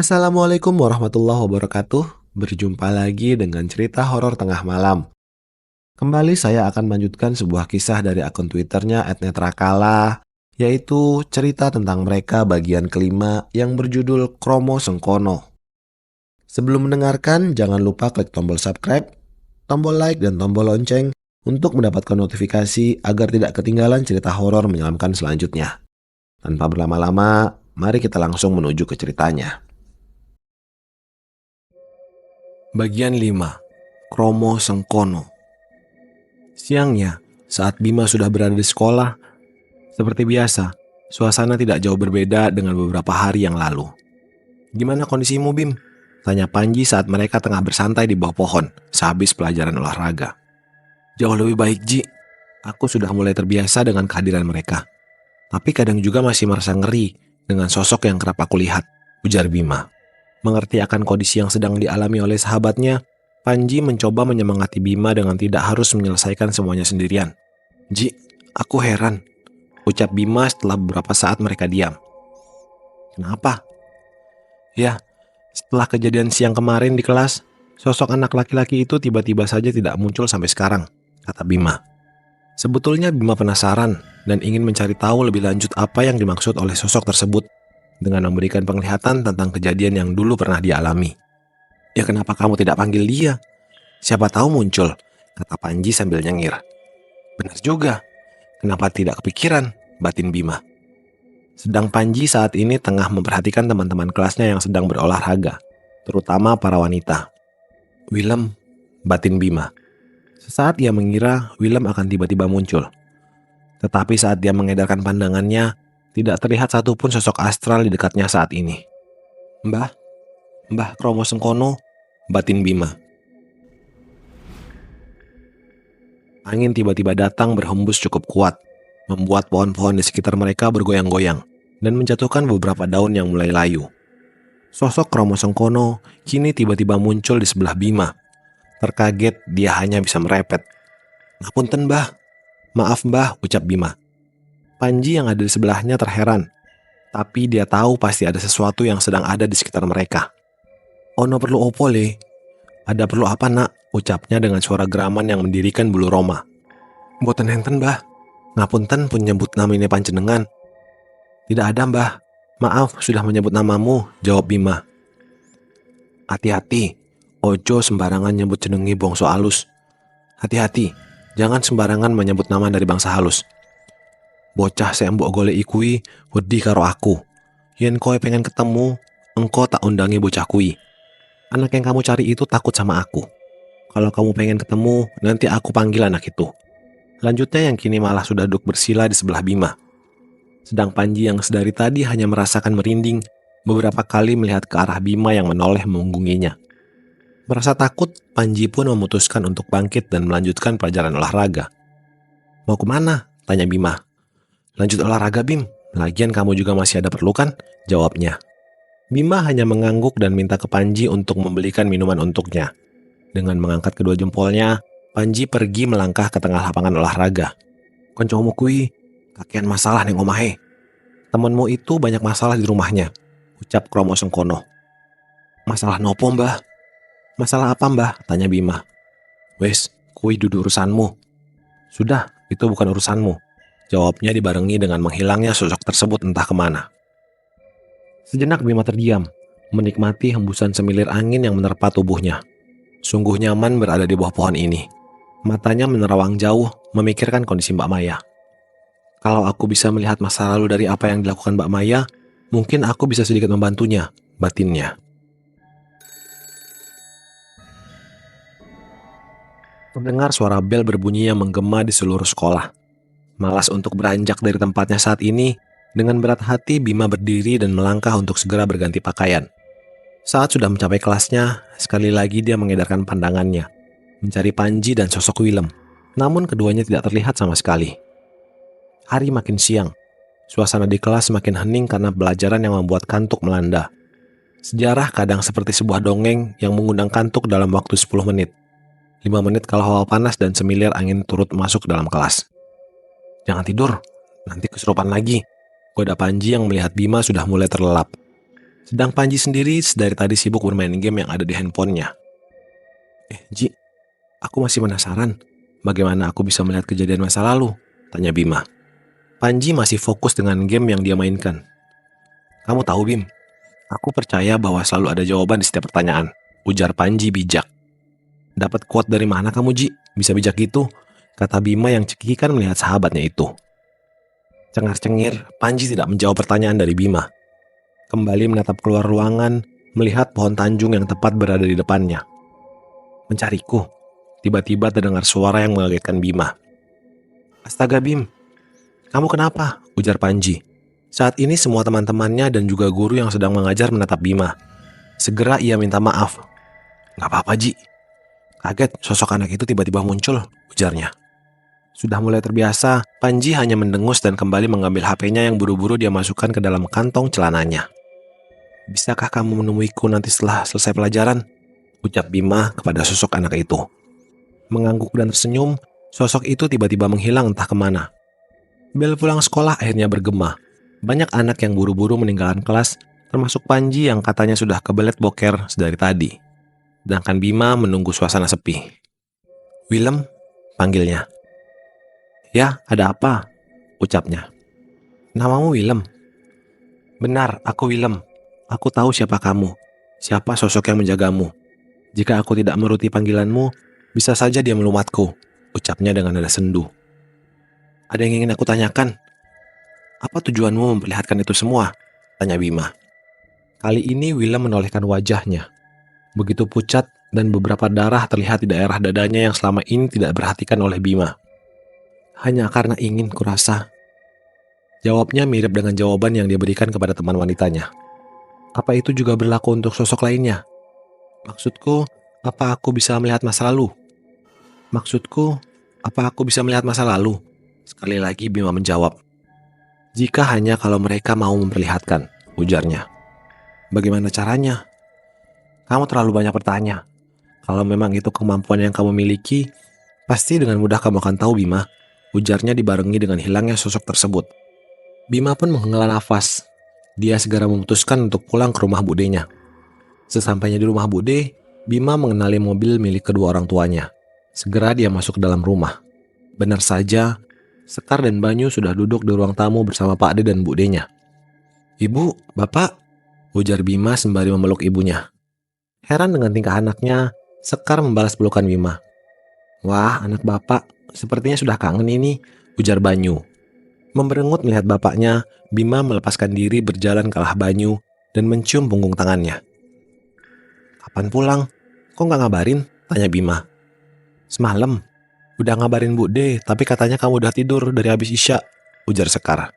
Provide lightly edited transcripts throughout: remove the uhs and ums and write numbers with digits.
Assalamualaikum warahmatullahi wabarakatuh. Berjumpa lagi dengan cerita horor tengah malam. Kembali saya akan melanjutkan sebuah kisah dari akun Twitternya @netrakala, yaitu cerita tentang mereka bagian kelima yang berjudul Kromo Sengkono. Sebelum mendengarkan, jangan lupa klik tombol subscribe, tombol like, dan tombol lonceng untuk mendapatkan notifikasi agar tidak ketinggalan cerita horor menyeramkan selanjutnya. Tanpa berlama-lama, mari kita langsung menuju ke ceritanya. Bagian 5. Kromo Sengkono. Siangnya, saat Bima sudah berada di sekolah, seperti biasa, suasana tidak jauh berbeda dengan beberapa hari yang lalu. "Gimana kondisimu, Bim?" tanya Panji saat mereka tengah bersantai di bawah pohon, sehabis pelajaran olahraga. "Jauh lebih baik, Ji. Aku sudah mulai terbiasa dengan kehadiran mereka. Tapi kadang juga masih merasa ngeri dengan sosok yang kerap aku lihat," ujar Bima. Mengerti akan kondisi yang sedang dialami oleh sahabatnya, Panji mencoba menyemangati Bima dengan tidak harus menyelesaikan semuanya sendirian. "Ji, aku heran," ucap Bima setelah beberapa saat mereka diam. "Kenapa?" "Ya, setelah kejadian siang kemarin di kelas, sosok anak laki-laki itu tiba-tiba saja tidak muncul sampai sekarang," kata Bima. Sebetulnya Bima penasaran dan ingin mencari tahu lebih lanjut apa yang dimaksud oleh sosok tersebut dengan memberikan penglihatan tentang kejadian yang dulu pernah dialami. "Ya kenapa kamu tidak panggil dia? Siapa tahu muncul," kata Panji sambil nyengir. "Benar juga, kenapa tidak kepikiran?" batin Bima. Sedang Panji saat ini tengah memperhatikan teman-teman kelasnya yang sedang berolahraga, terutama para wanita. "Willem," batin Bima. Sesaat ia mengira Willem akan tiba-tiba muncul. Tetapi saat dia mengedarkan pandangannya, tidak terlihat satupun sosok astral di dekatnya saat ini. Mbah Kromo Sengkono," batin Bima. Angin tiba-tiba datang berhembus cukup kuat, membuat pohon-pohon di sekitar mereka bergoyang-goyang, dan menjatuhkan beberapa daun yang mulai layu. Sosok Kromo Sengkono kini tiba-tiba muncul di sebelah Bima. Terkaget, dia hanya bisa merepet. "Ngapunten, Mbah." "Maaf, Mbah," ucap Bima. Panji yang ada di sebelahnya terheran, tapi dia tahu pasti ada sesuatu yang sedang ada di sekitar mereka. "Ono perlu opo, Le?" "Ada perlu apa, Nak?" ucapnya dengan suara geraman yang mendirikan bulu roma. "Mboten enten, Mbah. Ngapunten pun nyebut namine panjenengan." "Tidak ada, Mbah. Maaf sudah menyebut namamu," jawab Bima. "Hati-hati, ojo sembarangan nyebut jenengi bangsa halus. Hati-hati, jangan sembarangan menyebut nama dari bangsa halus. Bocah sing mbok goleki kuwi wedi karo aku. Yen kowe pengen ketemu, engko tak undangi bocah kuwi. Anak yang kamu cari itu takut sama aku. Kalau kamu pengen ketemu, nanti aku panggil anak itu." Lanjutnya yang kini malah sudah duduk bersila di sebelah Bima. Sedang Panji yang sedari tadi hanya merasakan merinding, beberapa kali melihat ke arah Bima yang menoleh memunggunginya. Merasa takut, Panji pun memutuskan untuk bangkit dan melanjutkan pelajaran olahraga. "Mau kemana?" tanya Bima. "Lanjut olahraga, Bim. Lagian kamu juga masih ada perlu kan?" jawabnya. Bima hanya mengangguk dan minta ke Panji untuk membelikan minuman untuknya. Dengan mengangkat kedua jempolnya, Panji pergi melangkah ke tengah lapangan olahraga. "Koncomu kui, kakean masalah ning omahe. Temenmu itu banyak masalah di rumahnya," ucap Kromo Sengkono. "Masalah nopo, Mbah?" "Masalah apa, Mbah?" tanya Bima. "Wes, kui dudu urusanmu." "Sudah, itu bukan urusanmu," jawabnya dibarengi dengan menghilangnya sosok tersebut entah kemana. Sejenak Bima terdiam, menikmati hembusan semilir angin yang menerpa tubuhnya. Sungguh nyaman berada di bawah pohon ini. Matanya menerawang jauh, memikirkan kondisi Mbak Maya. "Kalau aku bisa melihat masa lalu dari apa yang dilakukan Mbak Maya, mungkin aku bisa sedikit membantunya," batinnya. Mendengar suara bel berbunyi yang menggema di seluruh sekolah. Malas untuk beranjak dari tempatnya saat ini, dengan berat hati Bima berdiri dan melangkah untuk segera berganti pakaian. Saat sudah mencapai kelasnya, sekali lagi dia mengedarkan pandangannya, mencari Panji dan sosok Willem. Namun keduanya tidak terlihat sama sekali. Hari makin siang. Suasana di kelas semakin hening karena pelajaran yang membuat kantuk melanda. Sejarah kadang seperti sebuah dongeng yang mengundang kantuk dalam waktu 10 menit. 5 menit kalau hawa panas dan semilir angin turut masuk dalam kelas. "Jangan tidur, nanti kesurupan lagi," goda Panji yang melihat Bima sudah mulai terlelap. Sedang Panji sendiri dari tadi sibuk bermain game yang ada di handphonenya. Ji, aku masih penasaran. Bagaimana aku bisa melihat kejadian masa lalu? Tanya Bima. Panji masih fokus dengan game yang dia mainkan. Kamu tahu Bim, aku percaya bahwa selalu ada jawaban di setiap pertanyaan. Ujar Panji bijak. Dapat quote dari mana kamu Ji? Bisa bijak gitu? Kata Bima yang cekikikan melihat sahabatnya itu. Cengar-cengir, Panji tidak menjawab pertanyaan dari Bima. Kembali menatap keluar ruangan, melihat pohon tanjung yang tepat berada di depannya. Mencariku. Tiba-tiba terdengar suara yang mengagetkan Bima. Astaga Bim, kamu kenapa? Ujar Panji. Saat ini semua teman-temannya dan juga guru yang sedang mengajar menatap Bima. Segera ia minta maaf. Gak apa-apa Ji. Kaget sosok anak itu tiba-tiba muncul, ujarnya. Sudah mulai terbiasa, Panji hanya mendengus dan kembali mengambil HP-nya yang buru-buru dia masukkan ke dalam kantong celananya. Bisakah kamu menemuiku nanti setelah selesai pelajaran? Ucap Bima kepada sosok anak itu. Mengangguk dan tersenyum, sosok itu tiba-tiba menghilang entah kemana. Bel pulang sekolah akhirnya bergema. Banyak anak yang buru-buru meninggalkan kelas, termasuk Panji yang katanya sudah kebelet boker sedari tadi. Sedangkan Bima menunggu suasana sepi. Willem, panggilnya. Ya, ada apa? Ucapnya. Namamu Willem? Benar, aku Willem. Aku tahu siapa kamu, siapa sosok yang menjagamu. Jika aku tidak menuruti panggilanmu, bisa saja dia melumatku, ucapnya dengan nada sendu. Ada yang ingin aku tanyakan. Apa tujuanmu memperlihatkan itu semua? Tanya Bima. Kali ini Willem menolehkan wajahnya. Begitu pucat dan beberapa darah terlihat di daerah dadanya yang selama ini tidak diperhatikan oleh Bima. Hanya karena ingin kurasa. Jawabnya mirip dengan jawaban yang dia berikan kepada teman wanitanya. Apa itu juga berlaku untuk sosok lainnya? Maksudku, apa aku bisa melihat masa lalu? Maksudku, apa aku bisa melihat masa lalu? Sekali lagi Bima menjawab. Jika hanya kalau mereka mau memperlihatkan, ujarnya. Bagaimana caranya? Kamu terlalu banyak bertanya. Kalau memang itu kemampuan yang kamu miliki, pasti dengan mudah kamu akan tahu Bima, ujarnya dibarengi dengan hilangnya sosok tersebut. Bima pun menghela nafas. Dia segera memutuskan untuk pulang ke rumah budenya. Sesampainya di rumah bude, Bima mengenali mobil milik kedua orang tuanya. Segera dia masuk ke dalam rumah. Benar saja, Sekar dan Banyu sudah duduk di ruang tamu bersama Pak Ade dan budenya. Ibu, Bapak, ujar Bima sembari memeluk ibunya. Heran dengan tingkah anaknya, Sekar membalas pelukan Bima. Wah, anak bapak, sepertinya sudah kangen ini, ujar Banyu. Memberengut melihat bapaknya, Bima melepaskan diri berjalan ke arah Banyu dan mencium punggung tangannya. Kapan pulang? Kok nggak ngabarin? Tanya Bima. Semalam. Udah ngabarin Bude, tapi katanya kamu udah tidur dari habis Isya, ujar Sekar.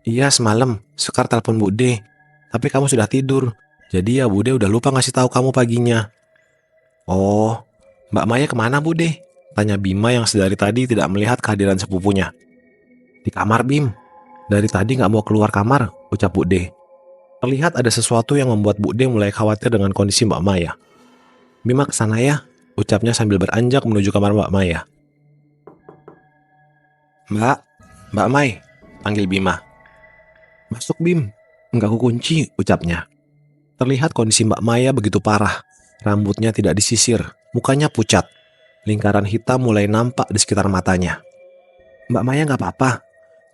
Iya semalam, Sekar telepon Bude, tapi kamu sudah tidur. Jadi ya Bude udah lupa ngasih tahu kamu paginya. Oh, Mbak Maya kemana Bude? Tanya Bima yang sedari tadi tidak melihat kehadiran sepupunya. Di kamar Bim. Dari tadi gak mau keluar kamar, ucap Bude. Terlihat ada sesuatu yang membuat Bude mulai khawatir dengan kondisi Mbak Maya. Bima kesana ya, ucapnya sambil beranjak menuju kamar Mbak Maya. Mbak Mai, panggil Bima. Masuk Bim, enggak kukunci, ucapnya. Terlihat kondisi Mbak Maya begitu parah. Rambutnya tidak disisir, mukanya pucat. Lingkaran hitam mulai nampak di sekitar matanya. Mbak Maya gak apa-apa?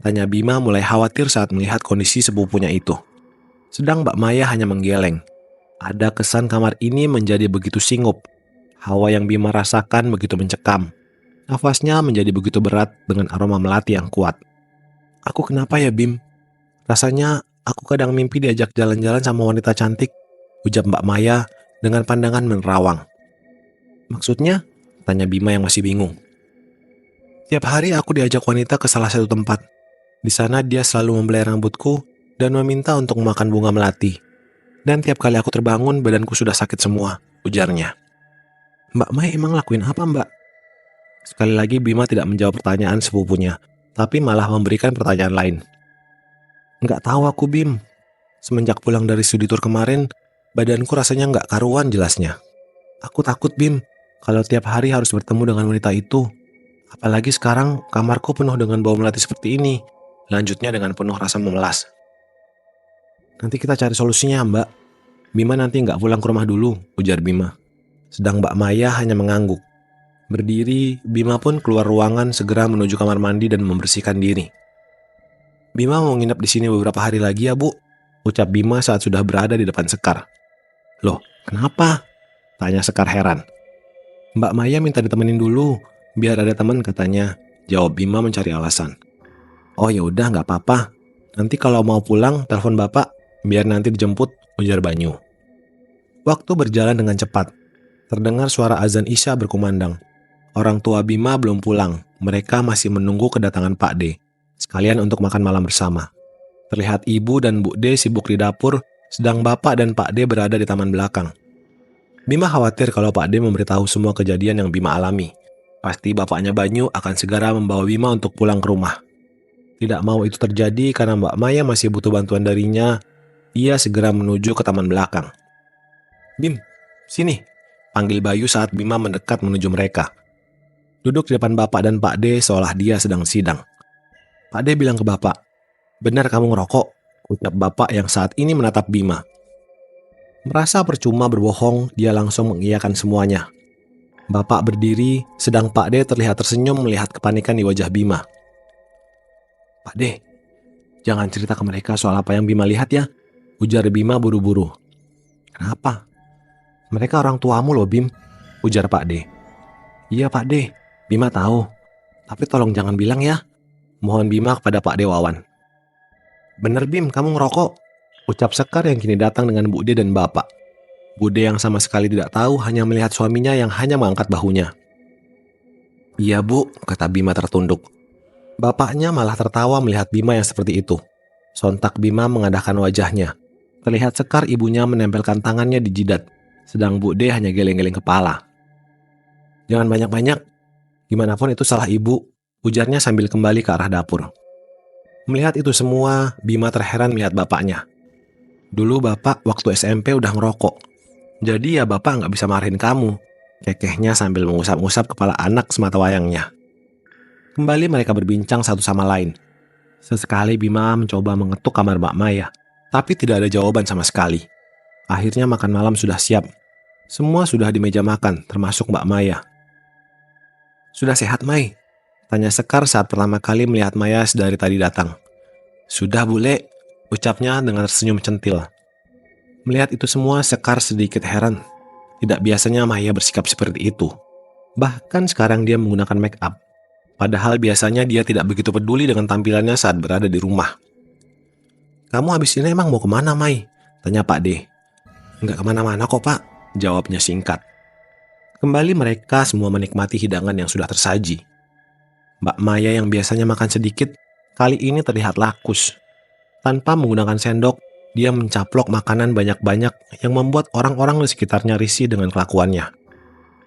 Tanya Bima mulai khawatir saat melihat kondisi sepupunya itu. Sedang Mbak Maya hanya menggeleng. Ada kesan kamar ini menjadi begitu singup. Hawa yang Bima rasakan begitu mencekam. Nafasnya menjadi begitu berat dengan aroma melati yang kuat. Aku kenapa ya Bim? Rasanya aku kadang mimpi diajak jalan-jalan sama wanita cantik, ujar Mbak Maya dengan pandangan menerawang. Maksudnya? Tanya Bima yang masih bingung. Tiap hari aku diajak wanita ke salah satu tempat. Di sana dia selalu membelai rambutku dan meminta untuk makan bunga melati. Dan tiap kali aku terbangun, badanku sudah sakit semua, ujarnya. Mbak Maya emang lakuin apa Mbak? Sekali lagi Bima tidak menjawab pertanyaan sepupunya, tapi malah memberikan pertanyaan lain. Nggak tahu aku Bim. Semenjak pulang dari studi tour kemarin, badanku rasanya nggak karuan jelasnya. Aku takut Bim, kalau tiap hari harus bertemu dengan wanita itu. Apalagi sekarang kamarku penuh dengan bau melati seperti ini. Lanjutnya dengan penuh rasa memelas. Nanti kita cari solusinya, Mbak. Bima nanti nggak pulang ke rumah dulu, ujar Bima. Sedang Mbak Maya hanya mengangguk. Berdiri, Bima pun keluar ruangan segera menuju kamar mandi dan membersihkan diri. Bima mau nginep di sini beberapa hari lagi ya, Bu, ucap Bima saat sudah berada di depan Sekar. Loh, kenapa? Tanya Sekar heran. Mbak Maya minta ditemenin dulu, biar ada teman katanya, jawab Bima mencari alasan. Oh ya udah nggak apa-apa, nanti kalau mau pulang telepon Bapak, biar nanti dijemput, ujar Banyu. Waktu berjalan dengan cepat, terdengar suara azan Isya berkumandang. Orang tua Bima belum pulang, mereka masih menunggu kedatangan Pak D, sekalian untuk makan malam bersama. Terlihat Ibu dan Bu D sibuk di dapur, sedang Bapak dan Pak D berada di taman belakang. Bima khawatir kalau Pak D memberitahu semua kejadian yang Bima alami. Pasti bapaknya Banyu akan segera membawa Bima untuk pulang ke rumah. Tidak mau itu terjadi karena Mbak Maya masih butuh bantuan darinya, ia segera menuju ke taman belakang. Bim, sini, panggil Bayu saat Bima mendekat menuju mereka. Duduk di depan Bapak dan Pak D seolah dia sedang sidang. Pak D bilang ke Bapak, benar kamu ngerokok, ucap Bapak yang saat ini menatap Bima. Merasa percuma berbohong, dia langsung mengiyakan semuanya. Bapak berdiri, sedang Pak D terlihat tersenyum melihat kepanikan di wajah Bima. Pak D, jangan cerita ke mereka soal apa yang Bima lihat ya, ujar Bima buru-buru. Kenapa? Mereka orang tuamu loh Bim, ujar Pak D. Iya Pak D, Bima tahu. Tapi tolong jangan bilang ya, mohon Bima kepada Pak D Wawan. Bener Bim, kamu ngerokok, ucap Sekar yang kini datang dengan Bu D dan Bapak. Bu D yang sama sekali tidak tahu hanya melihat suaminya yang hanya mengangkat bahunya. Iya Bu, kata Bima tertunduk. Bapaknya malah tertawa melihat Bima yang seperti itu. Sontak Bima mengadahkan wajahnya. Terlihat Sekar ibunya menempelkan tangannya di jidat, sedang Bu D hanya geleng-geleng kepala. Jangan banyak-banyak, gimana pun itu salah ibu, ujarnya sambil kembali ke arah dapur. Melihat itu semua, Bima terheran melihat bapaknya. Dulu bapak waktu SMP udah ngerokok, jadi ya bapak nggak bisa marahin kamu, kekehnya sambil mengusap-ngusap kepala anak semata wayangnya. Kembali mereka berbincang satu sama lain. Sesekali Bima mencoba mengetuk kamar Mbak Maya, tapi tidak ada jawaban sama sekali. Akhirnya makan malam sudah siap. Semua sudah di meja makan, termasuk Mbak Maya. Sudah sehat, Mai? Tanya Sekar saat pertama kali melihat Maya dari tadi datang. Sudah, Bule, ucapnya dengan tersenyum centil. Melihat itu semua, Sekar sedikit heran. Tidak biasanya Maya bersikap seperti itu. Bahkan sekarang dia menggunakan make up. Padahal biasanya dia tidak begitu peduli dengan tampilannya saat berada di rumah. Kamu habis ini emang mau kemana, Mai? Tanya Pak D. Enggak kemana-mana kok, Pak, jawabnya singkat. Kembali mereka semua menikmati hidangan yang sudah tersaji. Mbak Maya yang biasanya makan sedikit, kali ini terlihat lakus. Tanpa menggunakan sendok, dia mencaplok makanan banyak-banyak yang membuat orang-orang di sekitarnya risih dengan kelakuannya.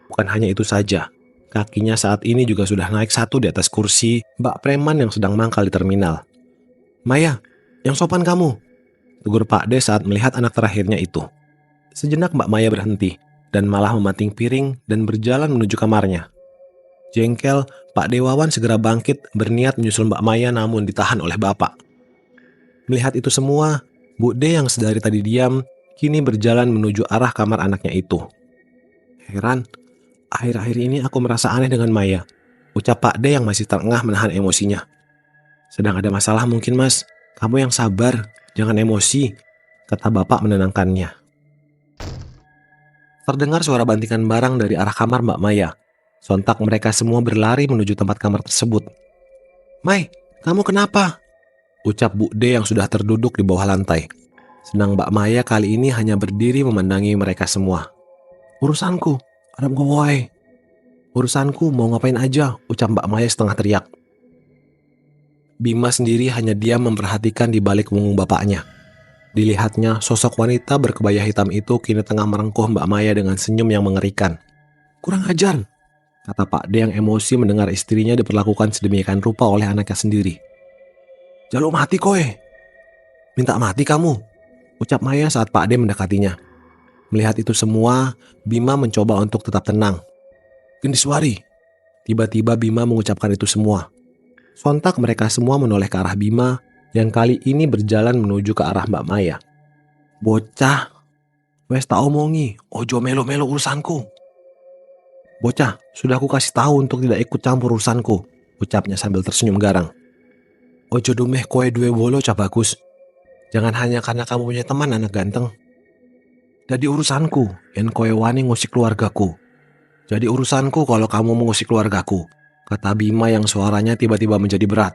Bukan hanya itu saja. Kakinya saat ini juga sudah naik satu di atas kursi Mbak Preman yang sedang mangkal di terminal. Maya, yang sopan kamu, tegur Pak D saat melihat anak terakhirnya itu. Sejenak Mbak Maya berhenti dan malah memanting piring dan berjalan menuju kamarnya. Jengkel, Pak D Wawan segera bangkit berniat menyusul Mbak Maya namun ditahan oleh Bapak. Melihat itu semua, Bu D yang sedari tadi diam kini berjalan menuju arah kamar anaknya itu. Heran. Akhir-akhir ini aku merasa aneh dengan Maya, ucap Pak D yang masih terengah menahan emosinya. Sedang ada masalah mungkin Mas, kamu yang sabar, jangan emosi, kata Bapak menenangkannya. Terdengar suara bantingan barang dari arah kamar Mbak Maya. Sontak mereka semua berlari menuju tempat kamar tersebut. Mai, kamu kenapa? Ucap Bu D yang sudah terduduk di bawah lantai. Sedang Mbak Maya kali ini hanya berdiri memandangi mereka semua. Urusanku. Adam Gowai. Urusanku mau ngapain aja, ucap Mbak Maya setengah teriak. Bima sendiri hanya diam memperhatikan di balik punggung bapaknya. Dilihatnya, sosok wanita berkebaya hitam itu kini tengah merengkuh Mbak Maya dengan senyum yang mengerikan. Kurang ajar, kata Pak D yang emosi mendengar istrinya diperlakukan sedemikian rupa oleh anaknya sendiri. Jaluk mati kowe. Minta mati kamu, ucap Maya saat Pak D mendekatinya. Melihat itu semua, Bima mencoba untuk tetap tenang. Gendiswari. Tiba-tiba Bima mengucapkan itu semua. Sontak mereka semua menoleh ke arah Bima yang kali ini berjalan menuju ke arah Mbak Maya. Bocah, wes tak omongi, ojo melo-melo urusanku. Bocah, sudah aku kasih tahu untuk tidak ikut campur urusanku, ucapnya sambil tersenyum garang. Ojo dumeh koe duwe wolo cah bagus. Jangan hanya karena kamu punya teman anak ganteng. Jadi urusanku, yen koe wani ngusik keluargaku. Jadi urusanku kalau kamu mengusik keluargaku, kata Bima yang suaranya tiba-tiba menjadi berat.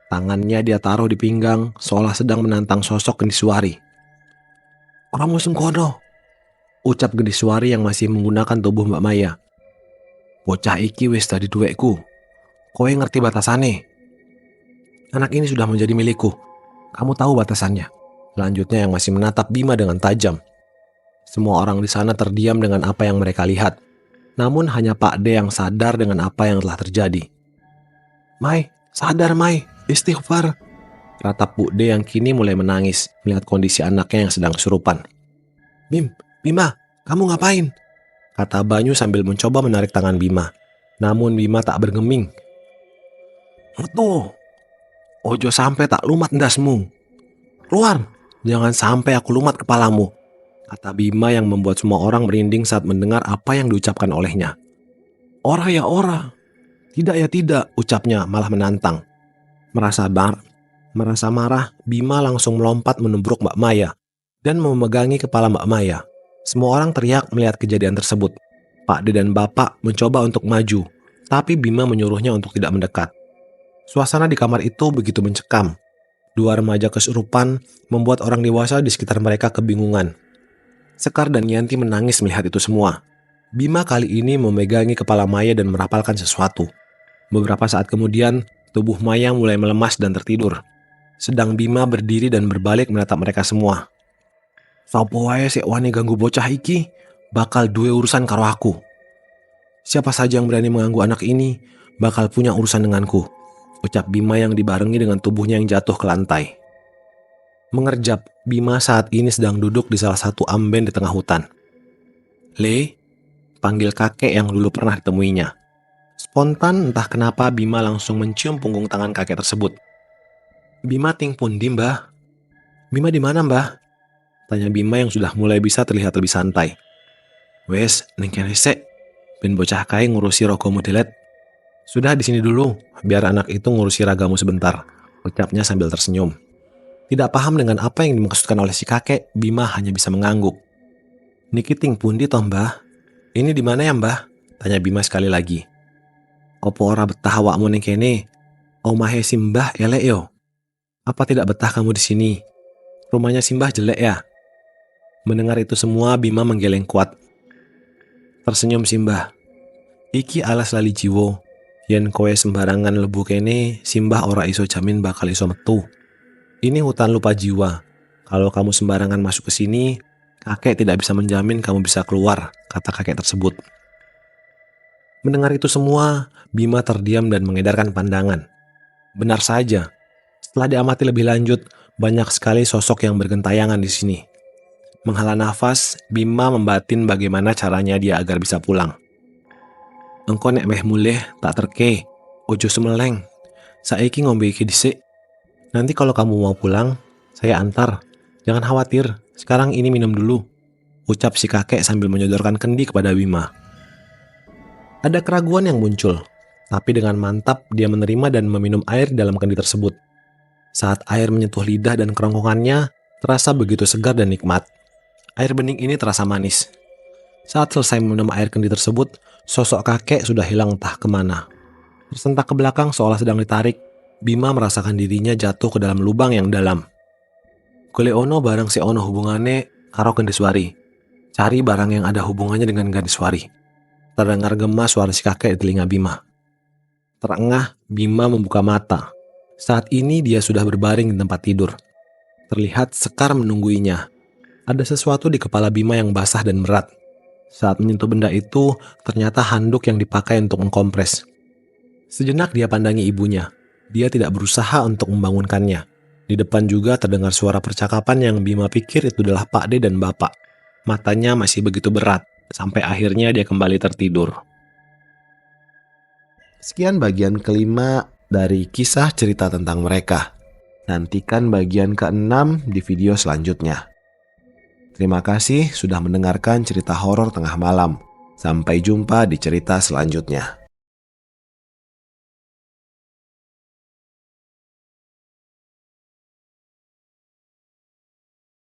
Tangannya dia taruh di pinggang, seolah sedang menantang sosok Gendiswari. Kamu sengkono, ucap Gendiswari yang masih menggunakan tubuh Mbak Maya. Bocah iki wis tadi duwekku. Kowe ngerti batasannya. Anak ini sudah menjadi milikku. Kamu tahu batasannya. Selanjutnya yang masih menatap Bima dengan tajam. Semua orang di sana terdiam dengan apa yang mereka lihat. Namun hanya Pak D yang sadar dengan apa yang telah terjadi. Mai, sadar Mai, istighfar. Ratap Bu D yang kini mulai menangis melihat kondisi anaknya yang sedang kesurupan. Bima, kamu ngapain? Kata Banyu sambil mencoba menarik tangan Bima. Namun Bima tak bergeming. Tuh, ojo sampai tak lumat ndasmu. Keluar, jangan sampai aku lumat kepalamu. Kata Bima yang membuat semua orang merinding saat mendengar apa yang diucapkan olehnya. Ora ya ora. Tidak ya tidak, ucapnya malah menantang. Merasa marah, Bima langsung melompat menubruk Mbak Maya dan memegangi kepala Mbak Maya. Semua orang teriak melihat kejadian tersebut. Pak D dan Bapak mencoba untuk maju, tapi Bima menyuruhnya untuk tidak mendekat. Suasana di kamar itu begitu mencekam. Dua remaja kesurupan membuat orang dewasa di sekitar mereka kebingungan. Sekar dan Yanti menangis melihat itu semua. Bima kali ini memegangi kepala Maya dan merapalkan sesuatu. Beberapa saat kemudian, tubuh Maya mulai melemas dan tertidur. Sedang Bima berdiri dan berbalik menatap mereka semua. Sopo wae sik wani ganggu bocah iki, bakal duwe urusan karo aku. Siapa saja yang berani mengganggu anak ini, bakal punya urusan denganku, ucap Bima yang dibarengi dengan tubuhnya yang jatuh ke lantai. Mengerjap, Bima saat ini sedang duduk di salah satu amben di tengah hutan. Le, panggil kakek yang dulu pernah ditemuinya. Spontan entah kenapa Bima langsung mencium punggung tangan kakek tersebut. Bima ting pundi mbah? Bima di mana mbah? Tanya Bima yang sudah mulai bisa terlihat lebih santai. Wes, ning kene sik, ben bocah kae ngurusi rogomu delet. Sudah di sini dulu, biar anak itu ngurusi ragamu sebentar, ucapnya sambil tersenyum. Tidak paham dengan apa yang dimaksudkan oleh si kakek, Bima hanya bisa mengangguk. Niki ting pundi toh mbah? Ini di mana ya mbah? Tanya Bima sekali lagi. Opo ora betah awakmu ning kene? Omahe simbah elek yo. Apa tidak betah kamu di sini? Rumahnya simbah jelek ya? Mendengar itu semua, Bima menggeleng kuat. Tersenyum simbah. Iki alas lali jiwo. Yen kowe sembarangan lebu kene, simbah ora iso jamin bakal iso metu. Ini hutan lupa jiwa. Kalau kamu sembarangan masuk ke sini, kakek tidak bisa menjamin kamu bisa keluar, kata kakek tersebut. Mendengar itu semua, Bima terdiam dan mengedarkan pandangan. Benar saja. Setelah diamati lebih lanjut, banyak sekali sosok yang bergentayangan di sini. Menghela nafas, Bima membatin bagaimana caranya dia agar bisa pulang. Engko nek meh mulih tak terke, ojo semeleng. Saiki ngombe iki dhisik. Nanti kalau kamu mau pulang, saya antar. Jangan khawatir, sekarang ini minum dulu, ucap si kakek sambil menyodorkan kendi kepada Bima. Ada keraguan yang muncul, tapi dengan mantap dia menerima dan meminum air dalam kendi tersebut. Saat air menyentuh lidah dan kerongkongannya, terasa begitu segar dan nikmat. Air bening ini terasa manis. Saat selesai meminum air kendi tersebut, sosok kakek sudah hilang entah kemana. Tersentak ke belakang seolah sedang ditarik, Bima merasakan dirinya jatuh ke dalam lubang yang dalam. Golek ono barang si ono hubungannya karo Gendiswari. Cari barang yang ada hubungannya dengan Gendiswari. Terdengar gemas suara si kakek di telinga Bima. Terengah, Bima membuka mata. Saat ini dia sudah berbaring di tempat tidur. Terlihat Sekar menungguinya. Ada sesuatu di kepala Bima yang basah dan berat. Saat menyentuh benda itu, ternyata handuk yang dipakai untuk mengkompres. Sejenak dia pandangi ibunya. Dia tidak berusaha untuk membangunkannya. Di depan juga terdengar suara percakapan yang Bima pikir itu adalah Pak D dan Bapak. Matanya masih begitu berat, sampai akhirnya dia kembali tertidur. Sekian bagian kelima dari kisah cerita tentang mereka. Nantikan bagian ke-6 di video selanjutnya. Terima kasih sudah mendengarkan cerita horor tengah malam. Sampai jumpa di cerita selanjutnya.